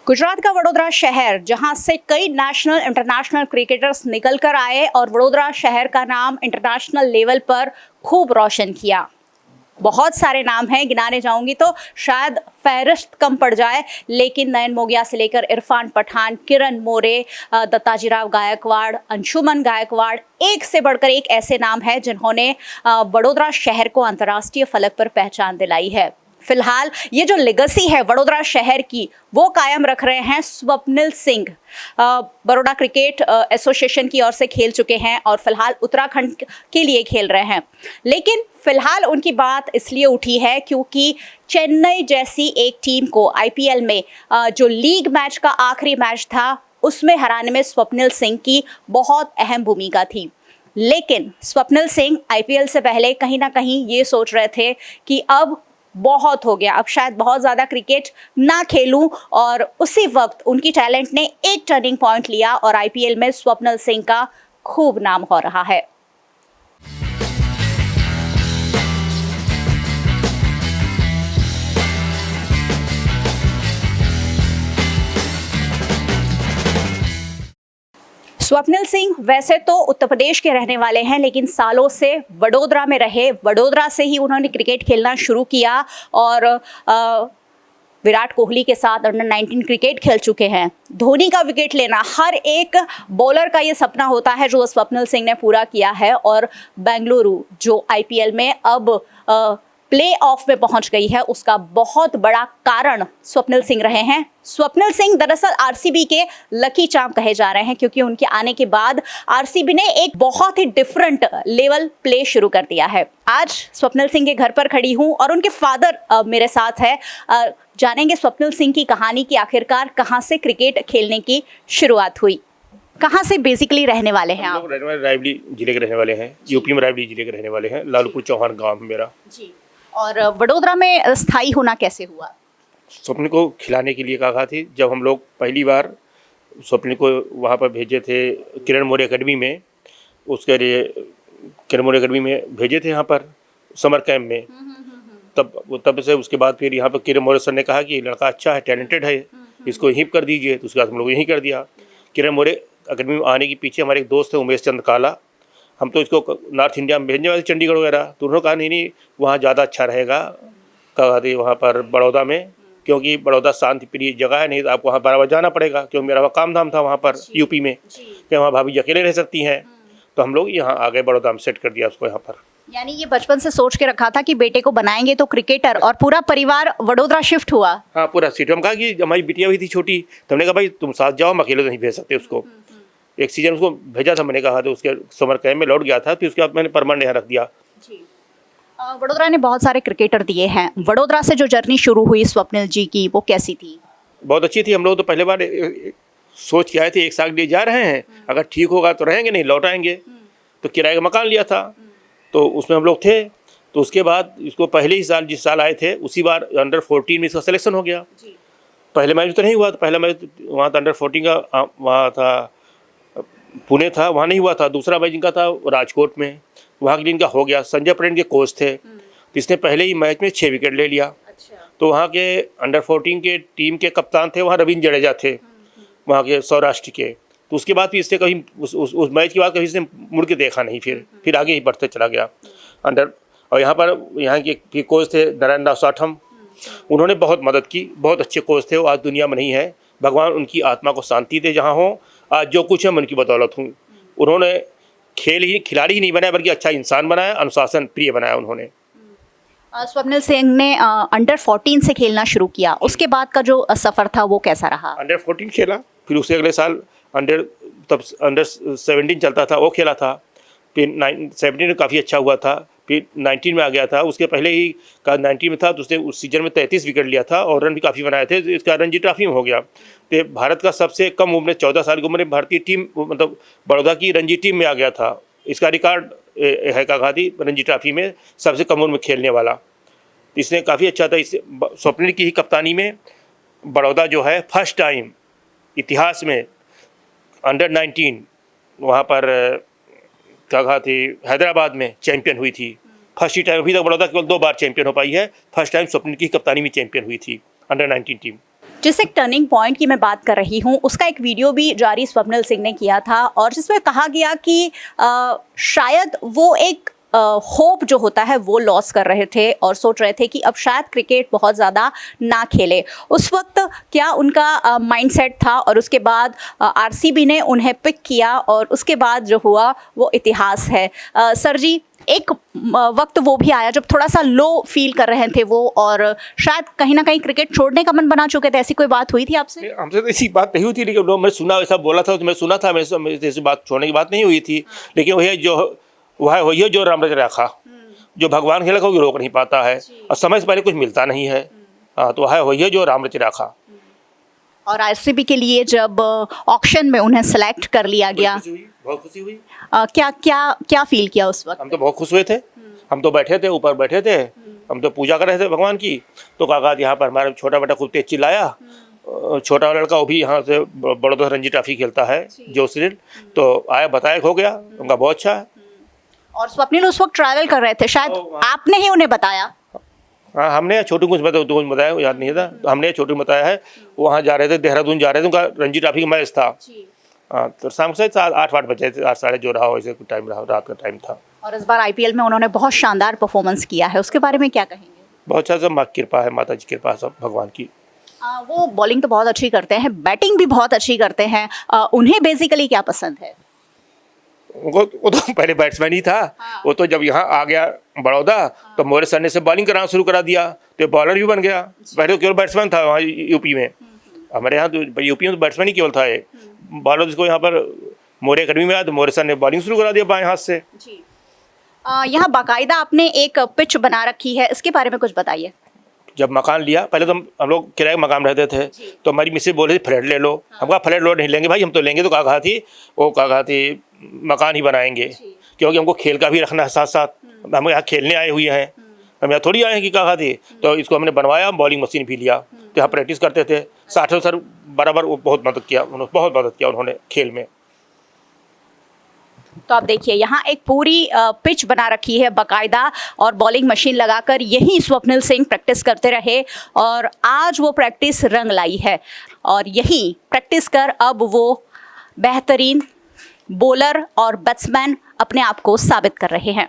गुजरात का वडोदरा शहर, जहां से कई नेशनल इंटरनेशनल क्रिकेटर्स निकल कर आए और वडोदरा शहर का नाम इंटरनेशनल लेवल पर खूब रोशन किया। बहुत सारे नाम हैं, गिनाने जाऊंगी तो शायद फहरिस्त कम पड़ जाए, लेकिन नयन मोगिया से लेकर इरफान पठान, किरण मोरे, दत्ताजीराव गायकवाड़, अंशुमन गायकवाड़, एक से बढ़कर एक ऐसे नाम हैं जिन्होंने वडोदरा शहर को अंतर्राष्ट्रीय फलक पर पहचान दिलाई है। फिलहाल ये जो लेगेसी है वडोदरा शहर की, वो कायम रख रहे हैं स्वप्निल सिंह। बड़ौदा क्रिकेट एसोसिएशन की ओर से खेल चुके हैं और फिलहाल उत्तराखंड के लिए खेल रहे हैं। लेकिन फिलहाल उनकी बात इसलिए उठी है क्योंकि चेन्नई जैसी एक टीम को आईपीएल में जो लीग मैच का आखिरी मैच था उसमें हराने में स्वप्निल सिंह की बहुत अहम भूमिका थी। लेकिन स्वप्निल सिंह आईपीएल से पहले कहीं ना कहीं ये सोच रहे थे कि अब बहुत हो गया, अब शायद बहुत ज़्यादा क्रिकेट ना खेलूं, और उसी वक्त उनकी टैलेंट ने एक टर्निंग पॉइंट लिया और आईपीएल में स्वप्निल सिंह का खूब नाम हो रहा है। स्वप्निल सिंह वैसे तो उत्तर प्रदेश के रहने वाले हैं, लेकिन सालों से वडोदरा में रहे। वडोदरा से ही उन्होंने क्रिकेट खेलना शुरू किया और विराट कोहली के साथ अंडर 19 क्रिकेट खेल चुके हैं। धोनी का विकेट लेना हर एक बॉलर का ये सपना होता है, जो स्वप्निल सिंह ने पूरा किया है। और बेंगलुरु जो आईपीएल में अब प्ले ऑफ में पहुंच गई है, उसका बहुत बड़ा कारण स्वप्निल सिंह रहे हैं। स्वप्निल सिंह दरअसल आरसीबी के लकी चार्म कहे जा रहे हैं, क्योंकि उनके आने के बाद आरसीबी ने एक बहुत ही डिफरेंट लेवल प्ले शुरू कर दिया है। आज स्वप्निल सिंह के घर पर खड़ी हूं और उनके फादर मेरे साथ है। जानेंगे स्वप्निल सिंह की कहानी की आखिरकार कहां से क्रिकेट खेलने की शुरुआत हुई। कहाँ से बेसिकली रहने वाले हैं आप? रहने वाले रायबरेली जिले के रहने वाले हैं, यूपी में रायबरेली जिले के रहने वाले हैं। लालपुर चौहान गांव है मेरा जी। और वडोदरा में स्थायी होना कैसे हुआ? स्वप्न को खिलाने के लिए कहा थी। जब हम लोग पहली बार स्वप्न को वहाँ पर भेजे थे किरण मोरे एकेडमी में, उसके लिए किरण मोरे एकेडमी में भेजे थे यहाँ पर समर कैंप में। तब से उसके बाद फिर यहाँ पर किरण मोरे सर ने कहा कि लड़का अच्छा है, टैलेंटेड है, इसको यहीं कर दीजिए। तो उसके बाद हम लोग यहीं कर दिया। किरण मोरे एकेडमी में आने के पीछे हमारे एक दोस्त है उमेश चंद्र काला, हम तो इसको नॉर्थ इंडिया में भेजने वाले चंडीगढ़ वगैरह। तो उन्होंने कहा नहीं वहाँ ज़्यादा अच्छा रहेगा, कहा थी वहाँ पर बड़ौदा में, क्योंकि बड़ौदा शांति प्रिय जगह है, नहीं तो आपको वहाँ बराबर जाना पड़ेगा। क्योंकि मेरा वहाँ काम धाम था वहाँ पर यूपी में कि वहाँ भाभी अकेले रह सकती हैं। तो हम लोग यहाँ आ गए, बड़ौदा में सेट कर दिया उसको यहाँ पर। यानी ये बचपन से सोच के रखा था कि बेटे को बनाएंगे तो क्रिकेटर, और पूरा परिवार वडोदरा शिफ्ट हुआ? हाँ, पूरा शिफ्ट। हम कहा कि हमारी बिटिया भी थी छोटी, तो हमने कहा भाई तुम साथ जाओ, हम अकेले तो नहीं भेज सकते उसको। एक सीजन उसको भेजा था, मैंने कहा तो उसके समर कैंप में लौट गया था, फिर उसके बाद मैंने परमानेंट यहाँ रख दिया। जी। वडोदरा ने बहुत सारे क्रिकेटर दिए हैं। वडोदरा से जो जर्नी शुरू हुई स्वप्निल जी की, वो कैसी थी? बहुत अच्छी थी। हम लोग तो पहले बार सोच के आए थे, एक साल के लिए जा रहे हैं, अगर ठीक होगा तो रहेंगे, नहीं लौट आएंगे। तो किराए का मकान लिया था, तो उसमें हम लोग थे। तो उसके बाद इसको पहले ही साल, जिस साल आए थे उसी बार अंडर 14 में इसका सिलेक्शन हो गया। पहले मैच तो नहीं हुआ, तो पहला मैच वहाँ था अंडर 14 का, वहाँ था पुणे था, वहाँ नहीं हुआ था। दूसरा मैच इनका था राजकोट में, वहाँ के लिए इनका हो गया। संजय पटेल के कोच थे, तो इसने पहले ही मैच में 6 विकेट ले लिया। तो वहाँ के अंडर 14 के टीम के कप्तान थे वहाँ रविंद्र जडेजा थे, वहाँ के सौराष्ट्र के। तो उसके बाद फिर इससे कहीं उस मैच के बाद कभी इसने मुड़ के देखा नहीं, फिर आगे ही बढ़ते चला गया अंडर। और यहाँ के कोच थे नारायण दास साठम, उन्होंने बहुत मदद की, बहुत अच्छे कोच थे। वो आज दुनिया में नहीं है, भगवान उनकी आत्मा को शांति दे जहाँ हो। आज जो कुछ है मैं उनकी बदौलत हूँ। उन्होंने खिलाड़ी ही नहीं बनाया, बल्कि अच्छा इंसान बनाया, अनुशासन प्रिय बनाया उन्होंने। स्वप्निल सिंह ने अंडर 14 से खेलना शुरू किया, उसके बाद का जो सफ़र था वो कैसा रहा? अंडर 14 खेला, फिर उससे अगले साल अंडर 17 चलता था, वो खेला था। फिर 17 में काफ़ी अच्छा हुआ था, फिर 19 में आ गया था। उसके पहले ही का 19 में था, तो उसने उस सीजन में 33 विकेट लिया था और रन भी काफ़ी बनाए थे। इसका रणजी ट्रॉफी में हो गया। तो भारत का सबसे कम उम्र में 14 साल की उम्र में भारतीय टीम, मतलब बड़ौदा की रणजी टीम में आ गया था। इसका रिकॉर्ड है कहा थी रणजी ट्रॉफी में सबसे कम उम्र में खेलने वाला। इसने काफ़ी अच्छा था। इस स्वप्निल की ही कप्तानी में बड़ौदा जो है फर्स्ट टाइम इतिहास में अंडर 19 वहाँ पर क्या कहा थी हैदराबाद में चैंपियन हुई थी। फर्स्ट ही टाइम। अभी तक बड़ौदा केवल 2 बार चैंपियन हो पाई है, फर्स्ट टाइम स्वप्निल की कप्तानी में चैंपियन हुई थी अंडर 19 टीम। जिस एक टर्निंग पॉइंट की मैं बात कर रही हूँ उसका एक वीडियो भी जारी स्वप्निल सिंह ने किया था और जिसमें कहा गया कि शायद वो एक होप जो होता है वो लॉस कर रहे थे और सोच रहे थे कि अब शायद क्रिकेट बहुत ज़्यादा ना खेले। उस वक्त क्या उनका माइंडसेट था और उसके बाद आरसीबी ने उन्हें पिक किया और उसके बाद जो हुआ वो इतिहास है। सर जी, एक वक्त वो भी आया जब थोड़ा सा लो फील कर रहे थे वो और शायद कहीं ना कहीं क्रिकेट छोड़ने का मन बना चुके थे, ऐसी कोई बात हुई थी आपसे? हमसे तो ऐसी बात नहीं हुई थी, लेकिन मैं सुना, ऐसा बोला था तो मैं सुना था, मेरे ऐसी बात छोड़ने की बात नहीं हुई थी। लेकिन वही है जो राम रचा रखा, जो भगवान खेला कोई रोक नहीं पाता है और समय से पहले कुछ मिलता नहीं है। हाँ, तो वही है जो राम रचा रखा। और आरसीबी के लिए जब ऑक्शन में उन्हें सेलेक्ट कर लिया गया, बहुत खुशी हुई। क्या क्या क्या फील किया उस वक्त? हम तो बहुत खुश हुए थे। हम तो बैठे थे, ऊपर बैठे थे, हम तो पूजा कर रहे थे भगवान की। तो काका यहाँ पर हमारा छोटा बेटा खूब तेज चिल्लाया। छोटा लड़का वो भी यहाँ से बड़ौदा रणजी ट्रॉफी खेलता है, जोशील, तो आया बताया हो गया, उनका बहुत अच्छा है। और स्वप्निल उस वक्त ट्रैवल कर रहे थे, शायद आपने ही उन्हें बताया? हाँ, हमने छोटू कुछ बताया, याद नहीं था, तो हमने छोटू बताया है। वहाँ जा रहे थे, देहरादून जा रहे थे, उनका रणजी ट्रॉफी का मैच था। हाँ, तो शाम से 8 बजे थे, 8 साढ़े जो रहा हो, ऐसे कुछ टाइम रहा, रात का टाइम था। और इस बार आईपीएल में उन्होंने बहुत शानदार परफॉर्मेंस किया है, उसके बारे में क्या कहेंगे? बहुत अच्छा, सब माँ की कृपा है, माता जी की कृपा, सब भगवान की। वो बॉलिंग तो बहुत अच्छी करते हैं, बैटिंग भी बहुत अच्छी करते हैं। उन्हें बेसिकली क्या पसंद है? वो तो पहले बैट्समैन ही था। वो तो जब यहाँ आ गया बड़ौदा तो मोरे सर ने से बॉलिंग कराना शुरू करा दिया, तो बॉलर भी बन गया। पहले तो केवल बैट्समैन था वहाँ यूपी में, हमारे यहाँ तो यूपी में तो बैट्समैन ही केवल था। ये बॉलर जिसको यहाँ पर मोरे अकेडमी में आया तो मोरे सर ने बॉलिंग शुरू करा दिया बाएं हाथ से। यहाँ बाकायदा आपने एक पिच बना रखी है, इसके बारे में कुछ बताइए। जब मकान लिया, पहले तो हम लोग किराए मकान रहते थे, तो हमारी मिसेज बोल रही थी फ्लैट ले लो। हम कहा फ्लैट लो नहीं लेंगे भाई, हम तो लेंगे तो कहा थी मकान ही बनाएंगे, क्योंकि हमको खेल का भी रखना है साथ साथ। हम यहाँ खेलने आए हुए हैं, हम यहाँ थोड़ी आए हैं कि कहा थी। तो इसको हमने बनवाया, बॉलिंग मशीन भी लिया, तो यहाँ प्रैक्टिस करते थे। 60 सर बराबर बहुत मदद किया उन्होंने खेल में। तो आप देखिए यहाँ एक पूरी पिच बना रखी है बाकायदा और बॉलिंग मशीन लगाकर यही स्वप्निल सिंह प्रैक्टिस करते रहे और आज वो प्रैक्टिस रंग लाई है और यही प्रैक्टिस कर अब वो बेहतरीन बॉलर और बैट्समैन अपने आप को साबित कर रहे हैं।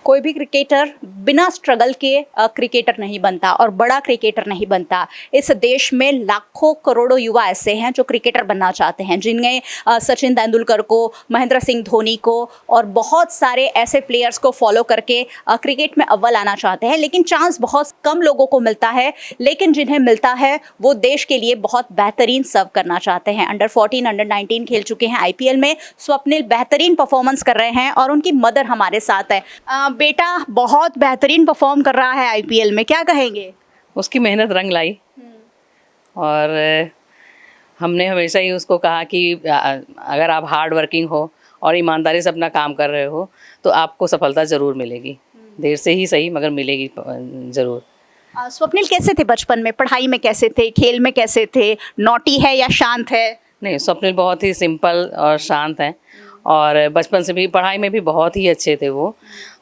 कोई भी क्रिकेटर बिना स्ट्रगल के क्रिकेटर नहीं बनता और बड़ा क्रिकेटर नहीं बनता। इस देश में लाखों करोड़ों युवा ऐसे हैं जो क्रिकेटर बनना चाहते हैं, जिनमें सचिन तेंदुलकर को, महेंद्र सिंह धोनी को और बहुत सारे ऐसे प्लेयर्स को फॉलो करके क्रिकेट में अव्वल आना चाहते हैं। लेकिन चांस बहुत कम लोगों को मिलता है, लेकिन जिन्हें मिलता है वो देश के लिए बहुत बेहतरीन सर्व करना चाहते हैं। अंडर 14, अंडर 19 खेल चुके हैं आईपीएल में। स्वप्निल बेहतरीन परफॉर्मेंस कर रहे हैं और उनकी मदर हमारे साथ है। बेटा बहुत बेहतरीन परफॉर्म कर रहा है आईपीएल में, क्या कहेंगे? उसकी मेहनत रंग लाई और हमने हमेशा ही उसको कहा कि अगर आप हार्ड वर्किंग हो और ईमानदारी से अपना काम कर रहे हो तो आपको सफलता ज़रूर मिलेगी, देर से ही सही मगर मिलेगी ज़रूर। स्वप्निल कैसे थे बचपन में, पढ़ाई में कैसे थे, खेल में कैसे थे, नॉटी है या शांत है? नहीं, स्वप्निल बहुत ही सिंपल और शांत हैं और बचपन से भी पढ़ाई में भी बहुत ही अच्छे थे वो।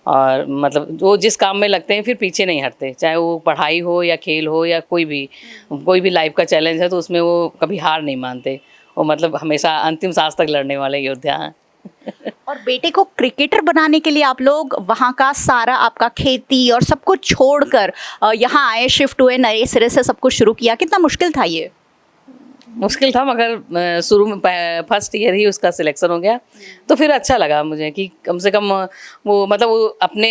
और मतलब वो जिस काम में लगते हैं फिर पीछे नहीं हटते, चाहे वो पढ़ाई हो या खेल हो या कोई भी लाइफ का चैलेंज है तो उसमें वो कभी हार नहीं मानते। वो मतलब हमेशा अंतिम सांस तक लड़ने वाले योद्धा हैं। और बेटे को क्रिकेटर बनाने के लिए आप लोग वहाँ का सारा आपका खेती और सब कुछ छोड़कर यहाँ आए, शिफ्ट हुए, नए सिरे से सब कुछ शुरू किया। कितना मुश्किल था ये? मुश्किल था मगर शुरू में फर्स्ट ईयर ही उसका सिलेक्शन हो गया तो फिर अच्छा लगा मुझे कि कम से कम वो मतलब वो अपने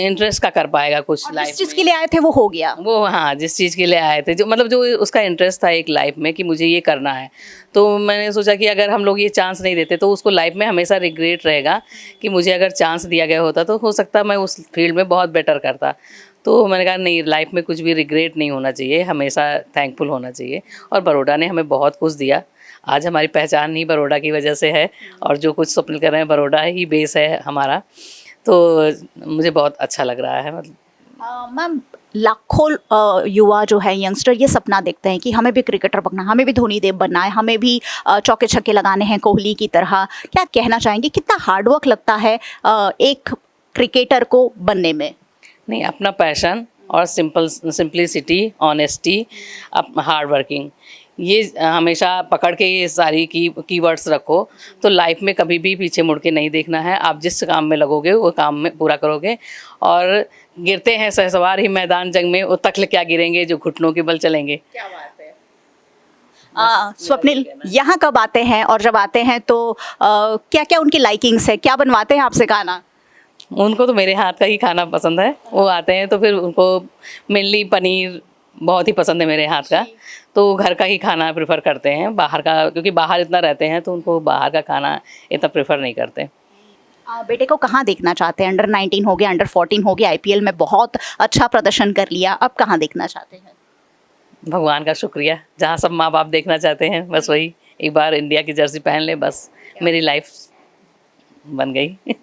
इंटरेस्ट का कर पाएगा कुछ लाइफ में। जिस चीज़ के लिए आए थे वो हो गया वो, हाँ, जिस चीज़ के लिए आए थे जो उसका इंटरेस्ट था एक लाइफ में कि मुझे ये करना है। तो मैंने सोचा कि अगर हम लोग ये चांस नहीं देते तो उसको लाइफ में हमेशा रिग्रेट रहेगा कि मुझे अगर चांस दिया गया होता तो हो सकता मैं उस फील्ड में बहुत बेटर करता। तो मैंने कहा नहीं, लाइफ में कुछ भी रिग्रेट नहीं होना चाहिए, हमेशा थैंकफुल होना चाहिए। और बड़ौदा ने हमें बहुत कुछ दिया, आज हमारी पहचान ही बड़ौदा की वजह से है और जो कुछ स्वप्निल कर रहे हैं बड़ौदा ही बेस है हमारा। तो मुझे बहुत अच्छा लग रहा है। मतलब मैम, लाखों युवा जो है, यंगस्टर, ये सपना देखते हैं कि हमें भी क्रिकेटर बनना, हमें भी धोनी देव बनना है, हमें भी चौके छक्के लगाने हैं कोहली की तरह। क्या कहना चाहेंगे, कितना हार्डवर्क लगता है एक क्रिकेटर को बनने में? नहीं, अपना पैशन और सिंपलिसिटी, ऑनेस्टी, हार्ड वर्किंग, ये हमेशा पकड़ के ये सारी कीवर्ड्स रखो तो लाइफ में कभी भी पीछे मुड़ के नहीं देखना है। आप जिस काम में लगोगे वो काम में पूरा करोगे। और गिरते हैं सहसवार ही मैदान जंग में, वो तख्ल क्या गिरेंगे जो घुटनों के बल चलेंगे। क्या बात है। स्वप्निल, यहाँ कब आते हैं और जब आते हैं तो क्या क्या उनकी लाइकिंग्स है, क्या बनवाते हैं आपसे खाना? उनको तो मेरे हाथ का ही खाना पसंद है। वो आते हैं तो फिर उनको मेनली पनीर बहुत ही पसंद है मेरे हाथ का, तो घर का ही खाना प्रेफर करते हैं। बाहर का, क्योंकि बाहर इतना रहते हैं तो उनको बाहर का खाना इतना प्रेफर नहीं करते। बेटे को कहाँ देखना चाहते हैं? अंडर 19 हो गया, अंडर 14 हो गया, IPL में बहुत अच्छा प्रदर्शन कर लिया, अब कहाँ देखना चाहते हैं? भगवान का शुक्रिया, जहाँ सब माँ बाप देखना चाहते हैं बस वही, एक बार इंडिया की जर्सी पहन ले, बस मेरी लाइफ बन गई।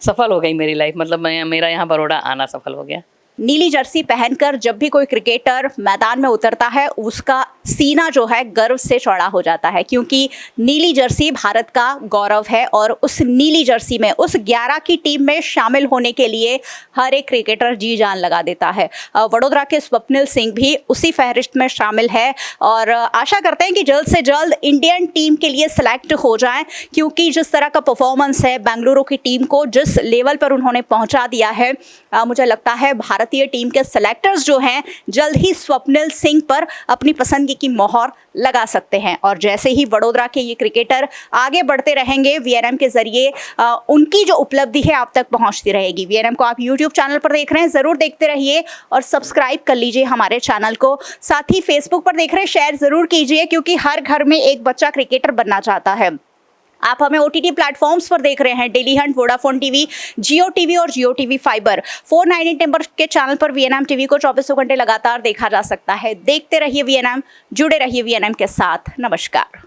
सफल हो गई मेरी लाइफ, मतलब मेरा यहाँ बड़ौदा आना सफल हो गया। नीली जर्सी पहनकर जब भी कोई क्रिकेटर मैदान में उतरता है उसका सीना जो है गर्व से चौड़ा हो जाता है, क्योंकि नीली जर्सी भारत का गौरव है और उस नीली जर्सी में, उस 11 की टीम में शामिल होने के लिए हर एक क्रिकेटर जी जान लगा देता है। वडोदरा के स्वप्निल सिंह भी उसी फहरिस्त में शामिल है और आशा करते हैं कि जल्द से जल्द इंडियन टीम के लिए सिलेक्ट हो जाएं, क्योंकि जिस तरह का परफॉर्मेंस है, बेंगलुरु की टीम को जिस लेवल पर उन्होंने पहुंचा दिया है, मुझे लगता है भारतीय टीम के सेलेक्टर्स जो हैं जल्द ही स्वप्निल सिंह पर अपनी पसंदगी की मोहर लगा सकते हैं। और जैसे ही वडोदरा के ये क्रिकेटर आगे बढ़ते रहेंगे, VNM के जरिए उनकी जो उपलब्धि है आप तक पहुंचती रहेगी। VNM को आप YouTube चैनल पर देख रहे हैं, ज़रूर देखते रहिए और सब्सक्राइब कर लीजिए हमारे चैनल को। साथ ही फेसबुक पर देख रहे हैं, शेयर ज़रूर कीजिए, क्योंकि हर घर में एक बच्चा क्रिकेटर बनना चाहता है। आप हमें OTT प्लेटफॉर्म्स पर देख रहे हैं, डेली हंट, वोडाफोन TV, जियो TV और जियो TV फाइबर। 498 नंबर के चैनल पर VNM TV को 24 घंटे लगातार देखा जा सकता है। देखते रहिए VNM, जुड़े रहिए VNM के साथ। नमस्कार।